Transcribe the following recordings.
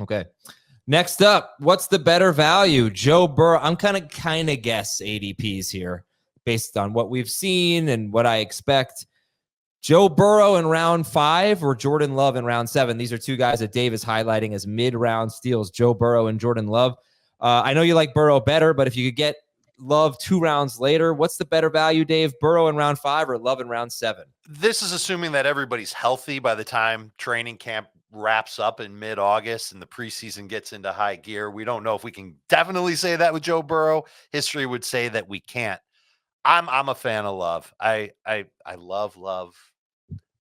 Okay. Next up, what's the better value? Joe Burrow. I'm kind of guess ADPs here based on what we've seen and what I expect. Joe Burrow in round 5 or Jordan Love in round 7? These are two guys that Dave is highlighting as mid-round steals, Joe Burrow and Jordan Love. I know you like Burrow better, but if you could get Love 2 rounds later, what's the better value, Dave? Burrow in round 5 or Love in round 7? This is assuming that everybody's healthy by the time training camp wraps up in mid-August and the preseason gets into high gear. We don't know if we can definitely say that with Joe Burrow. History would say that we can't. I'm a fan of Love. I love Love.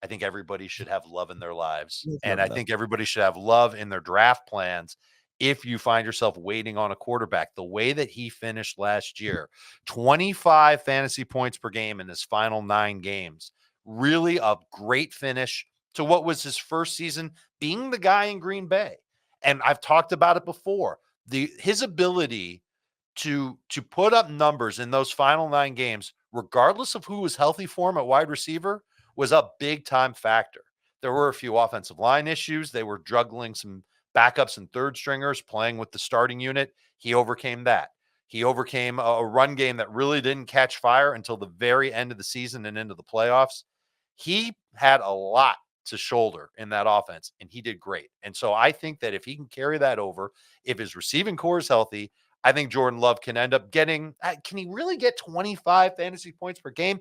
I think everybody should have Love in their lives. And I think everybody should have Love in their draft plans. If you find yourself waiting on a quarterback, the way that he finished last year, 25 fantasy points per game in his final 9 games, really a great finish to what was his first season being the guy in Green Bay. And I've talked about it before. His ability to put up numbers in those final 9 games, regardless of who was healthy for him at wide receiver, was a big time factor. There were a few offensive line issues. They were juggling some backups and third stringers playing with the starting unit. He overcame that. He overcame a run game that really didn't catch fire until the very end of the season and into the playoffs. He had a lot to shoulder in that offense, and he did great. And so I think that if he can carry that over, if his receiving core is healthy, I think Jordan Love can end up getting, can he really get 25 fantasy points per game?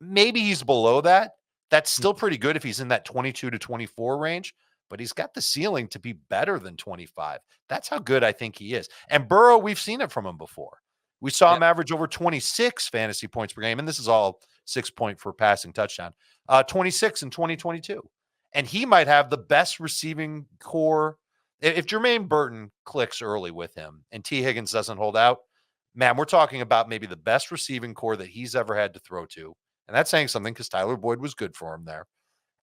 Maybe he's below that. That's still pretty good if he's in that 22 to 24 range, but he's got the ceiling to be better than 25. That's how good I think he is. And Burrow, we've seen it from him before. We saw him average over 26 fantasy points per game, and this is all 6 point for passing touchdown, 26 in 2022. And he might have the best receiving core. If Jermaine Burton clicks early with him and T. Higgins doesn't hold out, man, we're talking about maybe the best receiving core that he's ever had to throw to. And that's saying something because Tyler Boyd was good for him there.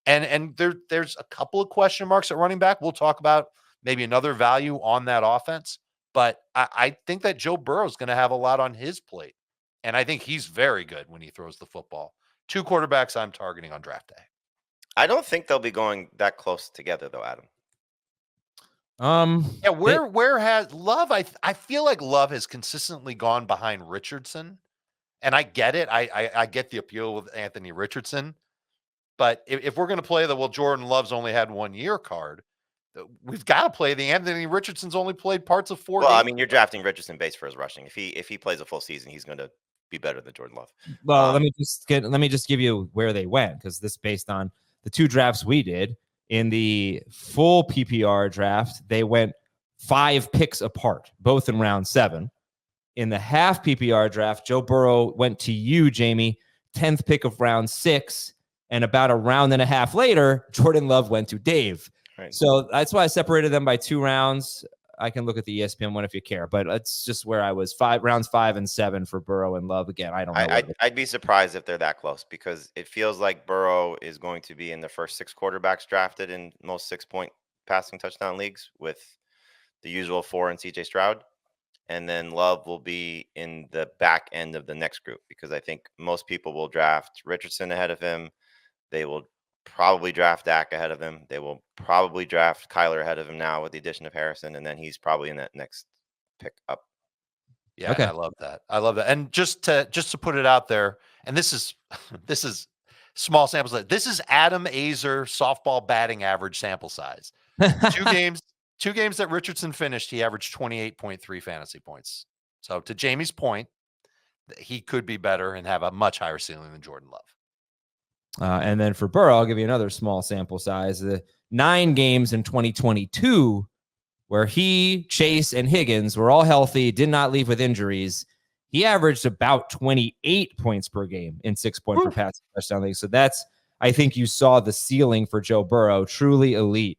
And there's a couple of question marks at running back. We'll talk about maybe another value on that offense. But I think that Joe Burrow is going to have a lot on his plate. And I think he's very good when he throws the football. 2 quarterbacks I'm targeting on draft day. I don't think they'll be going that close together, though, Adam. Yeah, where has Love? I feel like Love has consistently gone behind Richardson. And I get it. I get the appeal with Anthony Richardson. But if we're going to play Jordan Love's only had 1 year card, we've got to play the Anthony Richardson's only played parts of 4 games. Well, I mean, you're drafting Richardson based for his rushing. If he plays a full season, he's going to be better than Jordan Love. Well, let me just give you where they went, because this based on the 2 drafts we did. In the full PPR draft, they went 5 picks apart, both in round 7. In the half PPR draft, Joe Burrow went to you, Jamie, 10th pick of round 6. And about a round and a half later, Jordan Love went to Dave. Right. So that's why I separated them by 2 rounds. I can look at the ESPN one if you care, but that's just where I was. Rounds 5 and 7 for Burrow and Love. Again, I don't know. I'd be surprised if they're that close, because it feels like Burrow is going to be in the first 6 quarterbacks drafted in most 6-point passing touchdown leagues, with the usual 4 in CJ Stroud. And then Love will be in the back end of the next group, because I think most people will draft Richardson ahead of him. They will probably draft Dak ahead of him. They will probably draft Kyler ahead of him now with the addition of Harrison. And then he's probably in that next pick up. Yeah, okay. I love that. And just to put it out there, and this is small sample size. This is Adam Azer softball batting average sample size. 2 games that Richardson finished, he averaged 28.3 fantasy points. So to Jamie's point, he could be better and have a much higher ceiling than Jordan Love. And then for Burrow, I'll give you another small sample size. The 9 games in 2022 where he, Chase, and Higgins were all healthy, did not leave with injuries. He averaged about 28 points per game in 6-point per passing touchdown league. So that's, I think you saw the ceiling for Joe Burrow, truly elite.